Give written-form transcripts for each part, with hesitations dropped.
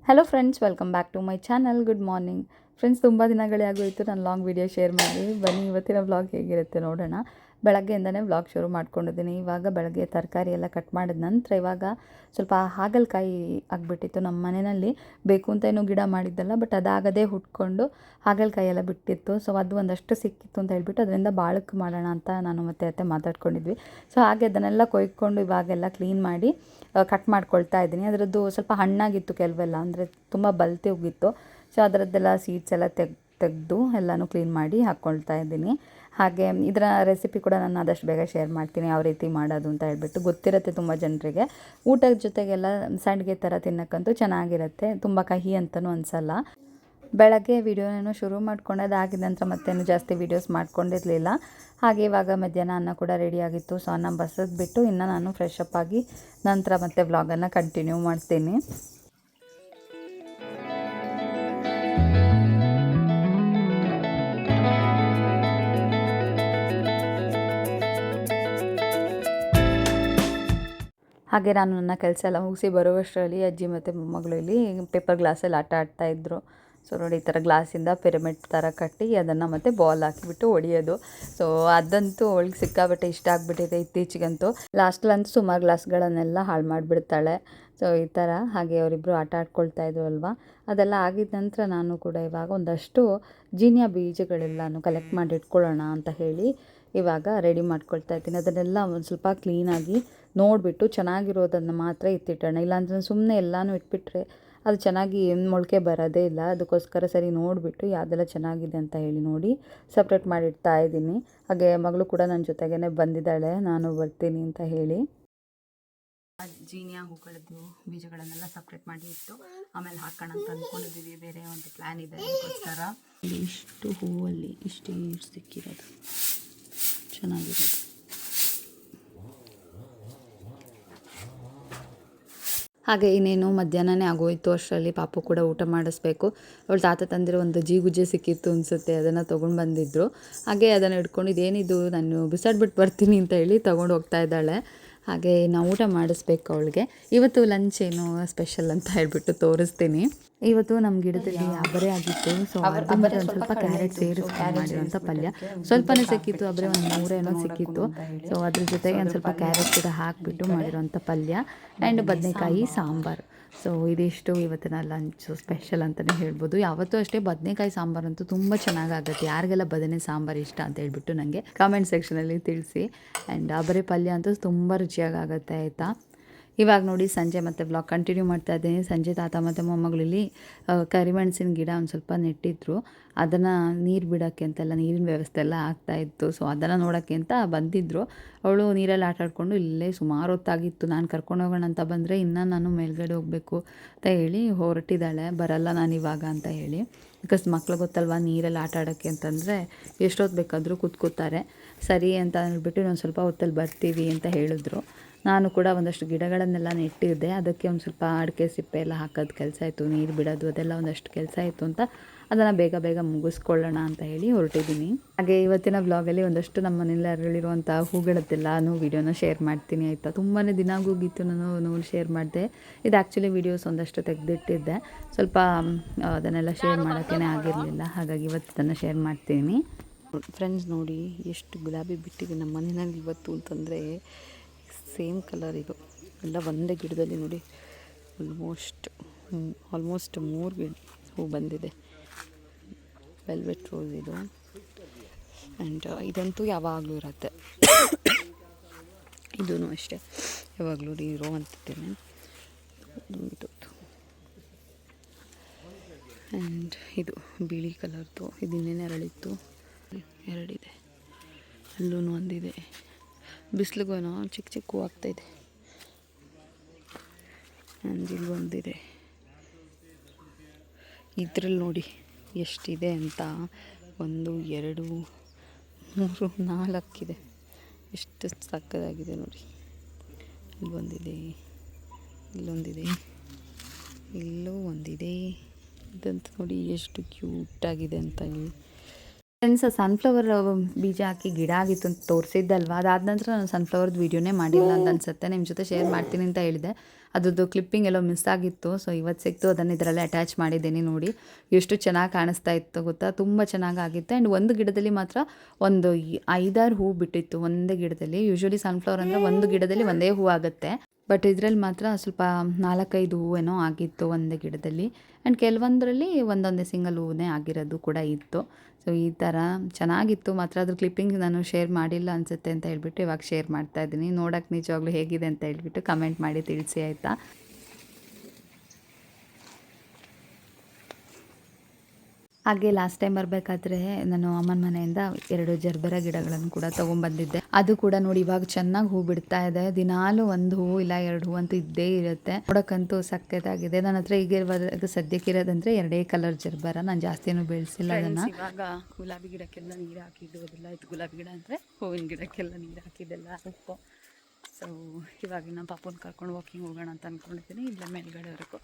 Hello friends, welcome back to my channel. Good morning friends. ತುಂಬ ದಿನಗಳೇ ಆಗೋಯಿತು ನಾನು ಲಾಂಗ್ ವೀಡಿಯೋ ಶೇರ್ ಮಾಡಿ. ಬನ್ನಿ ಇವತ್ತಿನ ವ್ಲಾಗ್ ಹೇಗಿರುತ್ತೆ ನೋಡೋಣ. ಬೆಳಗ್ಗೆಯಿಂದನೇ ವ್ಲಾಗ್ ಶುರು ಮಾಡ್ಕೊಂಡಿದ್ದೀನಿ. ಇವಾಗ ಬೆಳಗ್ಗೆ ತರಕಾರಿ ಎಲ್ಲ ಕಟ್ ಮಾಡಿದ ನಂತರ ಇವಾಗ ಸ್ವಲ್ಪ ಹಾಗಲಕಾಯಿ ಆಗಿಬಿಟ್ಟಿತ್ತು. ನಮ್ಮ ಮನೆಯಲ್ಲಿ ಬೇಕು ಅಂತ ಏನೋ ಗಿಡ ಮಾಡಿದ್ದಲ್ಲ, ಬಟ್ ಅದಾಗದೇ ಹುಟ್ಕೊಂಡು ಹಾಗಲಕಾಯಿ ಎಲ್ಲ ಬಿಟ್ಟಿತ್ತು. ಸೊ ಅದು ಒಂದಷ್ಟು ಸಿಕ್ಕಿತ್ತು ಅಂತ ಹೇಳ್ಬಿಟ್ಟು ಅದರಿಂದ ಬಾಳಕ್ಕೆ ಮಾಡೋಣ ಅಂತ ನಾನು ಮತ್ತೆ ಮಾತಾಡ್ಕೊಂಡಿದ್ವಿ. ಸೊ ಹಾಗೆ ಅದನ್ನೆಲ್ಲ ಕೊಯ್ಕೊಂಡು ಇವಾಗೆಲ್ಲ ಕ್ಲೀನ್ ಮಾಡಿ ಕಟ್ ಮಾಡ್ಕೊಳ್ತಾ ಇದ್ದೀನಿ. ಅದರದ್ದು ಸ್ವಲ್ಪ ಹಣ್ಣಾಗಿತ್ತು ಕೆಲವೆಲ್ಲ, ಅಂದರೆ ತುಂಬ ಬಲ್ತಿ ಹೋಗಿತ್ತು. ಸೊ ಅದರದ್ದೆಲ್ಲ ಸೀಡ್ಸ್ ಎಲ್ಲ ತೆಗೆದು ಎಲ್ಲನೂ ಕ್ಲೀನ್ ಮಾಡಿ ಹಾಕ್ಕೊಳ್ತಾ ಇದ್ದೀನಿ. ಹಾಗೆ ಇದರ ರೆಸಿಪಿ ಕೂಡ ನಾನು ಆದಷ್ಟು ಬೇಗ ಶೇರ್ ಮಾಡ್ತೀನಿ, ಯಾವ ರೀತಿ ಮಾಡೋದು ಅಂತ ಹೇಳ್ಬಿಟ್ಟು. ಗೊತ್ತಿರುತ್ತೆ ತುಂಬ ಜನರಿಗೆ. ಊಟದ ಜೊತೆಗೆಲ್ಲ ಸಂಡಿಗೆ ಥರ ತಿನ್ನೋಕ್ಕಂತೂ ಚೆನ್ನಾಗಿರುತ್ತೆ, ತುಂಬ ಕಹಿ ಅಂತಲೂ ಅನಿಸಲ್ಲ. ಬೆಳಗ್ಗೆ ವೀಡಿಯೋನೇನೋ ಶುರು ಮಾಡ್ಕೊಂಡದಾಗಿದ ನಂತರ ಮತ್ತೇನು ಜಾಸ್ತಿ ವೀಡಿಯೋಸ್ ಮಾಡ್ಕೊಂಡಿರಲಿಲ್ಲ. ಹಾಗೆ ಇವಾಗ ಮಧ್ಯಾಹ್ನ ಅನ್ನ ಕೂಡ ರೆಡಿಯಾಗಿತ್ತು. ಸೊ ಅನ್ನ ಬಸದ್ಬಿಟ್ಟು ಇನ್ನು ನಾನು ಫ್ರೆಶ್ ಅಪ್ ಆಗಿ ನಂತರ ಮತ್ತೆ ವ್ಲಾಗನ್ನು ಕಂಟಿನ್ಯೂ ಮಾಡ್ತೀನಿ. ಹಾಗೆ ನಾನು ನನ್ನ ಕೆಲಸ ಎಲ್ಲ ಮುಗಿಸಿ ಬರುವಷ್ಟರಲ್ಲಿ ಅಜ್ಜಿ ಮತ್ತು ಮೊಮ್ಮಗಳು ಇಲ್ಲಿ ಪೇಪರ್ ಗ್ಲಾಸಲ್ಲಿ ಆಟ ಆಡ್ತಾಯಿದ್ರು. ಸೊ ನೋಡಿ, ಈ ಥರ ಗ್ಲಾಸಿಂದ ಪಿರಮಿಡ್ ಥರ ಕಟ್ಟಿ ಅದನ್ನು ಮತ್ತೆ ಬಾಲ್ ಹಾಕಿಬಿಟ್ಟು ಹೊಡಿಯೋದು. ಸೊ ಅದಂತೂ ಅವಳಿಗೆ ಸಿಕ್ಕಾಬಿಟ್ಟೆ ಇಷ್ಟ ಆಗಿಬಿಟ್ಟಿದೆ ಇತ್ತೀಚೆಗಂತೂ. ಲಾಸ್ಟಲ್ಲಂತೂ ಸುಮಾರು ಗ್ಲಾಸ್ಗಳನ್ನೆಲ್ಲ ಹಾಳು ಮಾಡಿಬಿಡ್ತಾಳೆ. ಸೊ ಈ ಥರ ಹಾಗೆ ಅವರಿಬ್ಬರು ಆಟ ಆಡ್ಕೊಳ್ತಾ ಇದ್ರು ಅಲ್ವಾ. ಅದೆಲ್ಲ ಆಗಿದ ನಂತರ ನಾನು ಕೂಡ ಇವಾಗ ಒಂದಷ್ಟು ಜೀನಿಯಾ ಬೀಜಗಳೆಲ್ಲನೂ ಕಲೆಕ್ಟ್ ಮಾಡಿ ಇಟ್ಕೊಳ್ಳೋಣ ಅಂತ ಹೇಳಿ ಇವಾಗ ರೆಡಿ ಮಾಡ್ಕೊಳ್ತಾ ಇದ್ದೀನಿ. ಅದನ್ನೆಲ್ಲ ಒಂದು ಸ್ವಲ್ಪ ಕ್ಲೀನಾಗಿ ನೋಡಿಬಿಟ್ಟು ಚೆನ್ನಾಗಿರೋದನ್ನು ಮಾತ್ರ ಎತ್ತಿಟ್ಟೋಣ. ಇಲ್ಲಾಂದರೆ ಸುಮ್ಮನೆ ಎಲ್ಲನೂ ಇಟ್ಬಿಟ್ರೆ ಅದು ಚೆನ್ನಾಗಿ ಮೊಳಕೆ ಬರೋದೇ ಇಲ್ಲ. ಅದಕ್ಕೋಸ್ಕರ ಸರಿ ನೋಡಿಬಿಟ್ಟು ಯಾವುದೆಲ್ಲ ಚೆನ್ನಾಗಿದೆ ಅಂತ ಹೇಳಿ ನೋಡಿ ಸಪ್ರೇಟ್ ಮಾಡಿಡ್ತಾ ಇದ್ದೀನಿ. ಹಾಗೆ ಮಗಳು ಕೂಡ ನನ್ನ ಜೊತೆಗೇ ಬಂದಿದ್ದಾಳೆ, ನಾನು ಬರ್ತೀನಿ ಅಂತ ಹೇಳಿ. ಜೀನಿಯಾ ಹೂಗಳದ್ದು ಬೀಜಗಳನ್ನೆಲ್ಲ ಸಪ್ರೇಟ್ ಮಾಡಿ ಇಟ್ಟು ಆಮೇಲೆ ಹಾಕೋಣ ಅಂತ ಅಂದ್ಕೊಂಡಿದ್ದೀವಿ. ಬೇರೆ ಒಂದು ಪ್ಲ್ಯಾನ್ ಇದೆ ಅದಕ್ಕೋಸ್ಕರ. ಇಷ್ಟು ಹೂವಲ್ಲಿ ಇಷ್ಟೇ ಸಿಕ್ಕಿರೋದು ಚೆನ್ನಾಗಿರೋದು. ಹಾಗೆ ಇನ್ನೇನು ಮಧ್ಯಾಹ್ನನೇ ಆಗೋಯಿತು. ಅಷ್ಟರಲ್ಲಿ ಪಾಪು ಕೂಡ ಊಟ ಮಾಡಿಸ್ಬೇಕು. ಅವಳು ತಾತ ತಂದಿರೋ ಒಂದು ಜೀಗುಜ್ಜೆ ಸಿಕ್ಕಿತ್ತು ಅನಿಸುತ್ತೆ, ಅದನ್ನು ತೊಗೊಂಡು ಬಂದಿದ್ದರು. ಹಾಗೆ ಅದನ್ನು ಹಿಡ್ಕೊಂಡು ಇದೇನಿದು ನಾನು ಬಿಸಾಡ್ಬಿಟ್ಟು ಬರ್ತೀನಿ ಅಂತ ಹೇಳಿ ತೊಗೊಂಡು ಹೋಗ್ತಾ ಇದ್ದಾಳೆ. ಹಾಗೆ ನಾವು ಊಟ ಮಾಡಿಸ್ಬೇಕು ಅವಳಿಗೆ. ಇವತ್ತು ಲಂಚ್ ಏನು ಸ್ಪೆಷಲ್ ಅಂತ ಹೇಳ್ಬಿಟ್ಟು ತೋರಿಸ್ತೀನಿ. ಇವತ್ತು ನಮ್ಮ ಗಿಡದಲ್ಲಿ ಅಬರೆ ಆಗಿತ್ತು. ಸೊ ಅದು ಮತ್ತು ಒಂದು ಸ್ವಲ್ಪ ಕ್ಯಾರೆಟ್ ಸೇರಿಸ್ಕೊಂಡು ಮಾಡಿರೋಂಥ ಪಲ್ಯ. ಸ್ವಲ್ಪನೇ ಸಿಕ್ಕಿತ್ತು, ಅಬರೆ ಒಂದು 3 ಏನೋ ಸಿಕ್ಕಿತ್ತು. ಸೊ ಅದ್ರ ಜೊತೆಗೆ ಒಂದು ಸ್ವಲ್ಪ ಕ್ಯಾರೆಟ್ ಕೂಡ ಹಾಕಿಬಿಟ್ಟು ಮಾಡಿರೋಂಥ ಪಲ್ಯ ಆ್ಯಂಡ್ ಬದನೆಕಾಯಿ ಸಾಂಬಾರು. ಸೊ ಇದಿಷ್ಟು ಇವತ್ತಿನ ಲಂಚು ಸ್ಪೆಷಲ್ ಅಂತಲೇ ಹೇಳ್ಬೋದು. ಯಾವತ್ತೂ ಅಷ್ಟೇ ಬದನೆಕಾಯಿ ಸಾಂಬಾರಂತೂ ತುಂಬ ಚೆನ್ನಾಗಾಗುತ್ತೆ. ಯಾರಿಗೆಲ್ಲ ಬದನೆ ಸಾಂಬಾರು ಇಷ್ಟ ಅಂತ ಹೇಳ್ಬಿಟ್ಟು ನನಗೆ ಕಾಮೆಂಟ್ ಸೆಕ್ಷನಲ್ಲಿ ತಿಳಿಸಿ. ಆ್ಯಂಡ್ ಅಬರೆ ಪಲ್ಯ ಅಂತೂ ತುಂಬ ರುಚಿಯಾಗುತ್ತೆ, ಆಯಿತಾ. ಇವಾಗ ನೋಡಿ ಸಂಜೆ ಮತ್ತೆ ವ್ಲಾಗ್ ಕಂಟಿನ್ಯೂ ಮಾಡ್ತಾ ಇದ್ದೀನಿ. ಸಂಜೆ ತಾತ ಮತ್ತು ಮೊಮ್ಮಗಳಲ್ಲಿ ಕರಿಮೆಣಸಿನ ಗಿಡ ಒಂದು ಸ್ವಲ್ಪ ನೆಟ್ಟಿದ್ರು. ಅದನ್ನು ನೀರು ಬಿಡೋಕ್ಕೆ ಅಂತೆಲ್ಲ ನೀರಿನ ವ್ಯವಸ್ಥೆ ಎಲ್ಲ ಆಗ್ತಾಯಿತ್ತು. ಸೊ ಅದನ್ನು ನೋಡೋಕ್ಕೆ ಅಂತ ಬಂದಿದ್ದರು. ಅವಳು ನೀರಲ್ಲಿ ಆಟ ಆಡಿಕೊಂಡು ಇಲ್ಲೇ ಸುಮಾರು ಹೊತ್ತಾಗಿತ್ತು. ನಾನು ಕರ್ಕೊಂಡು ಹೋಗೋಣ ಅಂತ ಬಂದರೆ ಇನ್ನೂ ನಾನು ಮೇಲ್ಗಡೆ ಹೋಗಬೇಕು ಅಂತ ಹೇಳಿ ಹೊರಟಿದ್ದಾಳೆ. ಬರಲ್ಲ ನಾನು ಇವಾಗ ಅಂತ ಹೇಳಿ. ಬಿಕಾಸ್ ಮಕ್ಳು ಗೊತ್ತಲ್ವ, ನೀರಲ್ಲಿ ಆಟ ಆಡೋಕ್ಕೆ ಅಂತಂದರೆ ಎಷ್ಟೊತ್ತು ಬೇಕಾದರೂ ಕೂತ್ಕೋತಾರೆ. ಸರಿ ಅಂತ ಅಂದ್ಬಿಟ್ಟು ಇನ್ನೊಂದು ಸ್ವಲ್ಪ ಹೊತ್ತಲ್ಲಿ ಬರ್ತೀವಿ ಅಂತ ಹೇಳಿದ್ರು. ನಾನು ಕೂಡ ಒಂದಷ್ಟು ಗಿಡಗಳನ್ನೆಲ್ಲ ನೆಟ್ಟಿದ್ದೆ. ಅದಕ್ಕೆ ಒಂದು ಸ್ವಲ್ಪ ಅಡಿಕೆ ಸಿಪ್ಪೆ ಎಲ್ಲ ಹಾಕೋದು ಕೆಲಸ ಇತ್ತು, ನೀರು ಬಿಡೋದು ಅದೆಲ್ಲ ಒಂದಷ್ಟು ಕೆಲಸ ಇತ್ತು ಅಂತ ಅದನ್ನು ಬೇಗ ಮುಗಿಸ್ಕೊಳ್ಳೋಣ ಅಂತ ಹೇಳಿ ಹೊರಟಿದ್ದೀನಿ. ಹಾಗೆ ಇವತ್ತಿನ ವ್ಲಾಗಲ್ಲಿ ಒಂದಷ್ಟು ನಮ್ಮ ಮನೇಲಿ ಅರಳಿರುವಂಥ ಹೂಗಳದ್ದೆಲ್ಲನೂ ವೀಡಿಯೋನ ಶೇರ್ ಮಾಡ್ತೀನಿ, ಆಯಿತಾ. ತುಂಬಾ ದಿನ ಆಗೋಗಿತ್ತು ನಾನು ಶೇರ್ ಮಾಡಿದೆ. ಇದು ಆ್ಯಕ್ಚುಲಿ ವೀಡಿಯೋಸ್ ಒಂದಷ್ಟು ತೆಗೆದಿಟ್ಟಿದ್ದೆ, ಸ್ವಲ್ಪ ಅದನ್ನೆಲ್ಲ ಶೇರ್ ಮಾಡೋಕ್ಕೇ ಆಗಿರಲಿಲ್ಲ. ಹಾಗಾಗಿ ಇವತ್ತು ಇದನ್ನು ಶೇರ್ ಮಾಡ್ತೀನಿ. ಫ್ರೆಂಡ್ಸ್ ನೋಡಿ ಎಷ್ಟು ಗುಲಾಬಿ ಬಿಟ್ಟಿದೆ ನಮ್ಮ ಮನೆಯಲ್ಲಿ ಇವತ್ತು ಅಂತಂದರೆ. ಸೇಮ್ ಕಲರ್ ಇದು ಎಲ್ಲ ಒಂದೇ ಗಿಡದಲ್ಲಿ ನೋಡಿ. ಆಲ್ಮೋಸ್ಟ್ 3 ಗಿಡ ಹೂ ಬಂದಿದೆ. ವೆಲ್ವೆಟ್ ರೋಸ್ ಇದು. ಆ್ಯಂಡ್ ಇದಂತೂ ಯಾವಾಗಲೂ ಇರುತ್ತೆ. ಇದೂ ಅಷ್ಟೇ ಯಾವಾಗಲೂ ಇರೋ ಅಂತಿದ್ದೇನೆ. ಆ್ಯಂಡ್ ಇದು ಬಿಳಿ ಕಲರ್ದು, ಇದು ಇನ್ನೇನು ಅರಳಿತ್ತು. 2 ಇದೆ, ಅಲ್ಲೂ ಒಂದಿದೆ. ಬಿಸಿಲಿಗೂ ಚಿಕ್ಕ ಹೂ ಆಗ್ತಾಯಿದೆ. ಆ್ಯಂಡ್ ಇಲ್ಲಿ ಒಂದಿದೆ. ಇದ್ರಲ್ಲಿ ನೋಡಿ ಎಷ್ಟಿದೆ ಅಂತ. 1 2 3 4 ಇದೆ. ಎಷ್ಟು ಸಕ್ಕದಾಗಿದೆ ನೋಡಿ. ಇಲ್ಲೊಂದಿದೆ, ಇಲ್ಲೊಂದಿದೆ, ಇಲ್ಲೂ ಒಂದಿದೆ. ಇದಂತ ನೋಡಿ ಎಷ್ಟು ಕ್ಯೂಟಾಗಿದೆ ಅಂತ ಹೇಳಿ. ಫ್ರೆಂಡ್ಸ್, ಸನ್ಫ್ಲವರ್ ಬೀಜ ಹಾಕಿ ಗಿಡ ಆಗಿತ್ತು ಅಂತ ತೋರಿಸಿದ್ದಲ್ವ. ಅದಾದ ನಂತರ ನಾನು ಸನ್ಫ್ಲವರ್ದು ವೀಡಿಯೋನೇ ಮಾಡಿಲ್ಲ ಅಂತ ಅನಿಸುತ್ತೆ. ನಿಮ್ಮ ಜೊತೆ ಶೇರ್ ಮಾಡ್ತೀನಿ ಅಂತ ಹೇಳಿದೆ. ಅದ್ರದ್ದು ಕ್ಲಿಪ್ಪಿಂಗ್ ಎಲ್ಲೋ ಮಿಸ್ ಆಗಿತ್ತು. ಸೊ ಇವತ್ತು ಸಿಕ್ತು, ಅದನ್ನು ಇದರಲ್ಲೇ ಅಟ್ಯಾಚ್ ಮಾಡಿದ್ದೀನಿ. ನೋಡಿ ಎಷ್ಟು ಚೆನ್ನಾಗಿ ಕಾಣಿಸ್ತಾ ಇತ್ತು ಗೊತ್ತಾ, ತುಂಬ ಚೆನ್ನಾಗಾಗಿತ್ತು. ಆ್ಯಂಡ್ ಒಂದು ಗಿಡದಲ್ಲಿ ಮಾತ್ರ ಒಂದು 5-6 ಹೂ ಬಿಟ್ಟಿತ್ತು ಒಂದೇ ಗಿಡದಲ್ಲಿ. ಯೂಶ್ವಲಿ ಸನ್ಫ್ಲವರ್ ಅಂದರೆ ಒಂದು ಗಿಡದಲ್ಲಿ ಒಂದೇ ಹೂ ಆಗುತ್ತೆ, ಬಟ್ ಇದರಲ್ಲಿ ಮಾತ್ರ ಸ್ವಲ್ಪ 4-5 ಹೂವೇನೋ ಆಗಿತ್ತು ಒಂದೇ ಗಿಡದಲ್ಲಿ. ಆ್ಯಂಡ್ ಕೆಲವೊಂದರಲ್ಲಿ ಒಂದೊಂದೇ ಸಿಂಗಲ್ ಹೂವೇ ಆಗಿರೋದು ಕೂಡ ಇತ್ತು. ಸೊ ಈ ಥರ ಚೆನ್ನಾಗಿತ್ತು. ಮಾತ್ರ ಅದ್ರ ಕ್ಲಿಪ್ಪಿಂಗ್ ನಾನು ಶೇರ್ ಮಾಡಿಲ್ಲ ಅನಿಸುತ್ತೆ ಅಂತ ಹೇಳ್ಬಿಟ್ಟು ಇವಾಗ ಶೇರ್ ಮಾಡ್ತಾ ಇದ್ದೀನಿ. ನೋಡೋಕ್ಕೆ ನಿಜವಾಗ್ಲೂ ಹೇಗಿದೆ ಅಂತ ಹೇಳ್ಬಿಟ್ಟು ಕಮೆಂಟ್ ಮಾಡಿ ತಿಳಿಸಿ ಆಯಿತಾ. ಹಾಗೆ ಲಾಸ್ಟ್ ಟೈಮ್ ಬರಬೇಕಾದ್ರೆ ನಾನು ಅಮ್ಮನ ಮನೆಯಿಂದ 2 ಜರ್ಬೆರಾ ಗಿಡಗಳನ್ನು ಕೂಡ ತೊಗೊಂಬಂದಿದ್ದೆ. ಅದು ಕೂಡ ನೋಡಿ ಇವಾಗ ಚೆನ್ನಾಗಿ ಹೂ ಬಿಡ್ತಾ ಇದೆ. ದಿನಾಲೂ 1 ಹೂ ಇಲ್ಲ 2 ಹೂ ಅಂತೂ ಇದ್ದೇ ಇರುತ್ತೆ. ನೋಡೋಕ್ಕಂತೂ ಸಕ್ಕತ್ತಾಗಿದೆ. ನನ್ನ ಹತ್ರ ಈಗ ಸದ್ಯಕ್ಕಿರೋದಂದರೆ 2 ಕಲರ್ ಜರ್ಬೆರಾ. ನಾನು ಜಾಸ್ತಿನೂ ಬೆಳೆಸಿಲ್ಲ ಅದನ್ನು. ಇವಾಗ ಗುಲಾಬಿ ಗಿಡಕ್ಕೆಲ್ಲ ನೀರು ಹಾಕಿದ್ದು ಅದೆಲ್ಲ ಆಯ್ತು. ಗುಲಾಬಿ ಗಿಡ ಅಂದರೆ ಹೂವಿನ ಗಿಡಕ್ಕೆಲ್ಲ ನೀರು ಹಾಕಿದ್ದೆಲ್ಲ ಉಪ್ಪು. ಸೊ ಇವಾಗ ನಮ್ಮ ಪಾಪನ ಕರ್ಕೊಂಡು ವಾಕಿಂಗ್ ಹೋಗೋಣ ಅಂತ ಅಂದ್ಕೊಂಡಿದ್ದೀನಿ. ಇಲ್ಲ ಮೇಲ್ಗಡೆವರೆಗೂ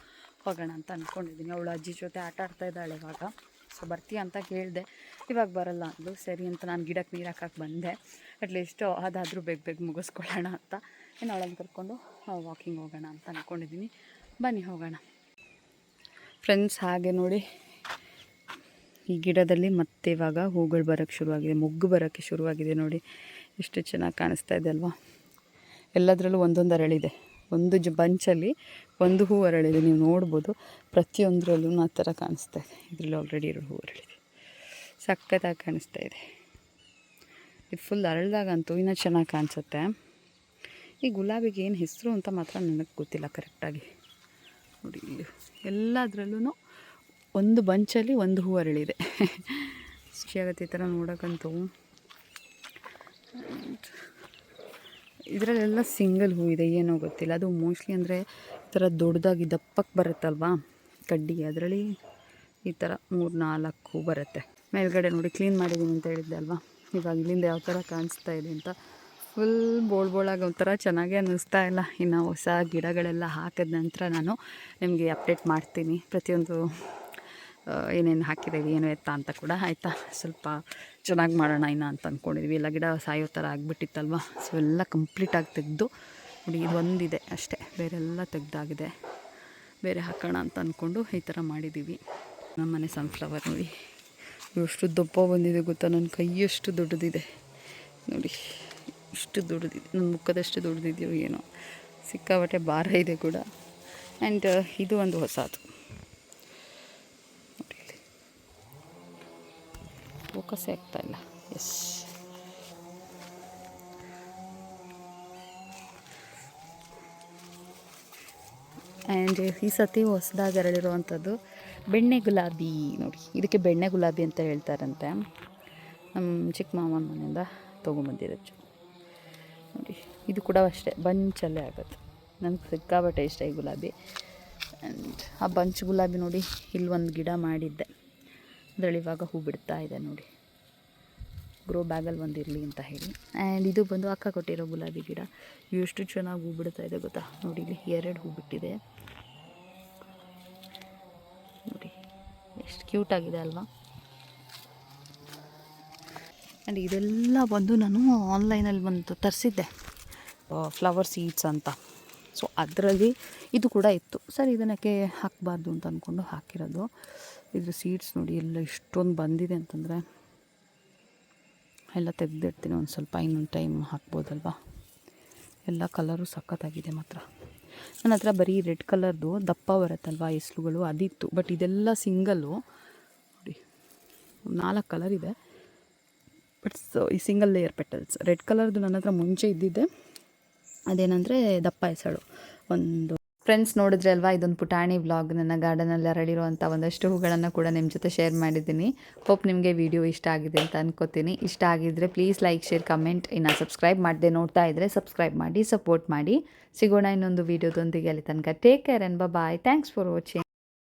ಹೋಗೋಣ ಅಂತ ಅಂದ್ಕೊಂಡಿದ್ದೀನಿ. ಅವಳು ಅಜ್ಜಿ ಜೊತೆ ಆಟ ಆಡ್ತಾ ಇದ್ದಾಳೆ ಇವಾಗ. ಸೊ ಬರ್ತೀಯ ಅಂತ ಕೇಳಿದೆ, ಇವಾಗ ಬರಲ್ಲ ಅಂದು. ಸರಿ ಅಂತ ನಾನು ಗಿಡಕ್ಕೆ ನೀರು ಹಾಕಕ್ಕೆ ಬಂದೆ. ಅಟ್ಲೀಸ್ಟ್ ಅದಾದರೂ ಬೇಗ ಮುಗಿಸ್ಕೊಳ್ಳೋಣ ಅಂತ. ಇನ್ನು ಅವಳನ್ನು ಕರ್ಕೊಂಡು ವಾಕಿಂಗ್ ಹೋಗೋಣ ಅಂತ ಅಂದ್ಕೊಂಡಿದ್ದೀನಿ. ಬನ್ನಿ ಹೋಗೋಣ ಫ್ರೆಂಡ್ಸ್. ಹಾಗೆ ನೋಡಿ ಈ ಗಿಡದಲ್ಲಿ ಮತ್ತೆ ಇವಾಗ ಹೂಗಳು ಬರೋಕ್ಕೆ ಶುರುವಾಗಿದೆ, ಮೊಗ್ಗು ಬರೋಕ್ಕೆ ಶುರುವಾಗಿದೆ. ನೋಡಿ ಎಷ್ಟು ಚೆನ್ನಾಗಿ ಕಾಣಿಸ್ತಾ ಇದೆ ಅಲ್ವಾ. ಎಲ್ಲದರಲ್ಲೂ ಒಂದೊಂದು ಅರಳಿದೆ. ಒಂದು ಬಂಚಲ್ಲಿ 1 ಹೂ ಅರಳಿದೆ, ನೀವು ನೋಡ್ಬೋದು. ಪ್ರತಿಯೊಂದರಲ್ಲೂ ಆ ಥರ ಕಾಣಿಸ್ತಾ ಇದೆ. ಇದರಲ್ಲಿ ಆಲ್ರೆಡಿ 2 ಹೂ ಅರಳಿದೆ. ಸಖತ್ತಾಗಿ ಕಾಣಿಸ್ತಾ ಇದೆ. ಇದು ಫುಲ್ ಅರಳಿದಾಗಂತೂ ಇನ್ನೂ ಚೆನ್ನಾಗಿ ಕಾಣಿಸುತ್ತೆ. ಈ ಗುಲಾಬಿಗೆ ಏನು ಹೆಸರು ಅಂತ ಮಾತ್ರ ನನಗೆ ಗೊತ್ತಿಲ್ಲ ಕರೆಕ್ಟಾಗಿ. ನೋಡಿ ಇಲ್ಲಿ ಎಲ್ಲದರಲ್ಲೂ ಒಂದು ಬಂಚಲ್ಲಿ 1 ಹೂ ಅರಳಿದೆ. ಖುಷಿಯಾಗುತ್ತೆ ಈ ಥರ ನೋಡೋಕ್ಕಂತೂ. ಇದರಲ್ಲೆಲ್ಲ ಸಿಂಗಲ್ ಹೂ ಇದೆ, ಏನೋ ಗೊತ್ತಿಲ್ಲ. ಅದು ಮೋಸ್ಟ್ಲಿ ಅಂದರೆ ಈ ಥರ ದೊಡ್ಡದಾಗಿ ದಪ್ಪಕ್ಕೆ ಬರುತ್ತಲ್ವಾ ಕಡ್ಡಿ, ಅದರಲ್ಲಿ ಈ ಥರ 3-4 ಹೂ ಬರುತ್ತೆ. ಮೇಲ್ಗಡೆ ನೋಡಿ ಕ್ಲೀನ್ ಮಾಡಿದ್ದೀನಿ ಅಂತ ಹೇಳಿದ್ದೆ ಅಲ್ವಾ. ಇವಾಗ ಇಲ್ಲಿಂದ ಯಾವ ಥರ ಕಾಣಿಸ್ತಾ ಇದೆ ಅಂತ. ಫುಲ್ ಬೋಳಾಗಿ ಒಂಥರ ಚೆನ್ನಾಗೇ ಅನ್ನಿಸ್ತಾ ಇಲ್ಲ. ಇನ್ನು ಹೊಸ ಗಿಡಗಳೆಲ್ಲ ಹಾಕಿದ ನಂತರ ನಾನು ನಿಮಗೆ ಅಪ್ಡೇಟ್ ಮಾಡ್ತೀನಿ ಪ್ರತಿಯೊಂದು ಏನೇನು ಹಾಕಿದ್ದೀವಿ ಏನು ಎತ್ತ ಅಂತ ಕೂಡ, ಆಯಿತಾ. ಸ್ವಲ್ಪ ಚೆನ್ನಾಗಿ ಮಾಡೋಣ ಇನ್ನು ಅಂತ ಅಂದ್ಕೊಂಡಿದ್ವಿ. ಎಲ್ಲ ಗಿಡ ಸಾಯೋ ಥರ ಆಗಿಬಿಟ್ಟಿತ್ತಲ್ವ. ಸೊ ಎಲ್ಲ ಕಂಪ್ಲೀಟಾಗಿ ತೆಗೆದು ನೋಡಿ, ಇದು ಒಂದಿದೆ ಅಷ್ಟೇ, ಬೇರೆಲ್ಲ ತೆಗ್ದಾಗಿದೆ. ಬೇರೆ ಹಾಕೋಣ ಅಂತ ಅಂದ್ಕೊಂಡು ಈ ಥರ ಮಾಡಿದ್ದೀವಿ. ನಮ್ಮ ಮನೆ ಸನ್ಫ್ಲವರ್ ನೋಡಿ ಎಷ್ಟು ದಪ್ಪ ಬಂದಿದೆ ಗೊತ್ತಾ. ನನ್ನ ಕೈಯಷ್ಟು ದೊಡ್ಡದಿದೆ ನೋಡಿ, ಇಷ್ಟು ದೊಡ್ಡದಿದೆ. ನನ್ನ ಮುಖದಷ್ಟು ದೊಡ್ಡದಿದೆಯೋ ಏನೋ, ಸಿಕ್ಕಾಬಟ್ಟೆ ಭಾರ ಇದೆ ಕೂಡ. ಆ್ಯಂಡ್ ಇದು ಒಂದು ಹೊಸದು ನೋಡಿ, ಫೋಕಸ್ಸೇ ಆಗ್ತಾಯಿಲ್ಲ. ಎಸ್, ಆ್ಯಂಡ್ ಈ ಸತಿ ಹೊಸದಾಗಿ ಅರಳಿರುವಂಥದ್ದು ಬೆಣ್ಣೆ ಗುಲಾಬಿ. ನೋಡಿ, ಇದಕ್ಕೆ ಬೆಣ್ಣೆ ಗುಲಾಬಿ ಅಂತ ಹೇಳ್ತಾರಂತೆ. ನಮ್ಮ ಚಿಕ್ಕ ಮಾವನ ಮನೆಯಿಂದ ತೊಗೊಂಬಂದಿರೋದು ನೋಡಿ. ಇದು ಕೂಡ ಅಷ್ಟೇ ಬಂಚಲ್ಲೇ ಆಗುತ್ತೆ. ನನಗೆ ಸಿಕ್ಕಾಬಟ್ಟೆ ಇಷ್ಟ ಈ ಗುಲಾಬಿ. ಆ್ಯಂಡ್ ಆ ಬಂಚ್ ಗುಲಾಬಿ ನೋಡಿ, ಇಲ್ಲಿ ಒಂದು ಗಿಡ ಮಾಡಿದ್ದೆ, ಅದರಲ್ಲಿ ಇವಾಗ ಹೂ ಬಿಡ್ತಾ ಇದೆ ನೋಡಿ. ಗ್ರೋ ಬ್ಯಾಗಲ್ಲಿ ಒಂದಿರಲಿ ಅಂತ ಹೇಳಿ. ಆ್ಯಂಡ್ ಇದು ಬಂದು ಅಕ್ಕ ಕೊಟ್ಟಿರೋ ಗುಲಾಬಿ ಗಿಡ. ಎಷ್ಟು ಚೆನ್ನಾಗಿ ಹೂ ಬಿಡ್ತಾ ಇದೆ ಗೊತ್ತಾ. ನೋಡಿ ಇಲ್ಲಿ 2 ಹೂ ಬಿಟ್ಟಿದೆ ನೋಡಿ, ಎಷ್ಟು ಕ್ಯೂಟಾಗಿದೆ ಅಲ್ವಾ. ಆ್ಯಂಡ್ ಇದೆಲ್ಲ ಬಂದು ನಾನು ಆನ್ಲೈನಲ್ಲಿ ಬಂದು ತರಿಸಿದ್ದೆ, ಫ್ಲವರ್ ಸೀಡ್ಸ್ ಅಂತ. ಸೊ ಅದರಲ್ಲಿ ಇದು ಕೂಡ ಇತ್ತು. ಸರಿ ಇದನ್ನಕ್ಕೆ ಹಾಕಬಾರ್ದು ಅಂತ ಅಂದ್ಕೊಂಡು ಹಾಕಿರೋದು. ಇದ್ರ ಸೀಡ್ಸ್ ನೋಡಿ ಎಲ್ಲ ಇಷ್ಟೊಂದು ಬಂದಿದೆ ಅಂತಂದರೆ ಎಲ್ಲ ತೆಗೆದಿಡ್ತೀನಿ. ಒಂದು ಸ್ವಲ್ಪ ಇನ್ನೊಂದು ಟೈಮ್ ಹಾಕ್ಬೋದಲ್ವಾ. ಎಲ್ಲ ಕಲರು ಸಖತ್ತಾಗಿದೆ ಮಾತ್ರ. ನನ್ನ ಹತ್ರ ಬರೀ ರೆಡ್ ಕಲರ್ದು ದಪ್ಪ ಬರುತ್ತಲ್ವ ಎಸ್ಲುಗಳು, ಅದಿತ್ತು. ಬಟ್ ಇದೆಲ್ಲ ಸಿಂಗಲ್ಲು ನೋಡಿ, 4 ಕಲರ್ ಇದೆ. ಬಟ್ ಈ ಸಿಂಗಲ್ ಲೇಯರ್ ಪೆಟಲ್ಸ್. ರೆಡ್ ಕಲರ್ದು ನನ್ನ ಹತ್ರ ಮುಂಚೆ ಇದ್ದಿದ್ದೆ, ಅದೇನೆಂದರೆ ದಪ್ಪ ಎಸಳು ಒಂದು. ಫ್ರೆಂಡ್ಸ್ ನೋಡಿದ್ರೆ ಅಲ್ವಾ, ಇದೊಂದು ಪುಟಾಣಿ ವ್ಲಾಗ್. ನನ್ನ ಗಾರ್ಡನಲ್ಲಿ ಹರಡಿರುವಂಥ ಒಂದಷ್ಟು ಹೂಗಳನ್ನು ಕೂಡ ನಿಮ್ಮ ಜೊತೆ ಶೇರ್ ಮಾಡಿದ್ದೀನಿ. ಹೋಪ್ ನಿಮಗೆ ವಿಡಿಯೋ ಇಷ್ಟ ಆಗಿದೆ ಅಂತ ಅನ್ಕೋತೀನಿ. ಇಷ್ಟ ಆಗಿದ್ದರೆ ಪ್ಲೀಸ್ ಲೈಕ್, ಶೇರ್, ಕಮೆಂಟ್. ಇನ್ನು ಸಬ್ಸ್ಕ್ರೈಬ್ ಮಾಡದೆ ನೋಡ್ತಾ ಇದ್ದರೆ ಸಬ್ಸ್ಕ್ರೈಬ್ ಮಾಡಿ, ಸಪೋರ್ಟ್ ಮಾಡಿ. ಸಿಗೋಣ ಇನ್ನೊಂದು ವೀಡಿಯೋದೊಂದಿಗೆ. ಅಲ್ಲಿ ತನಕ take care and bye. Thanks for watching.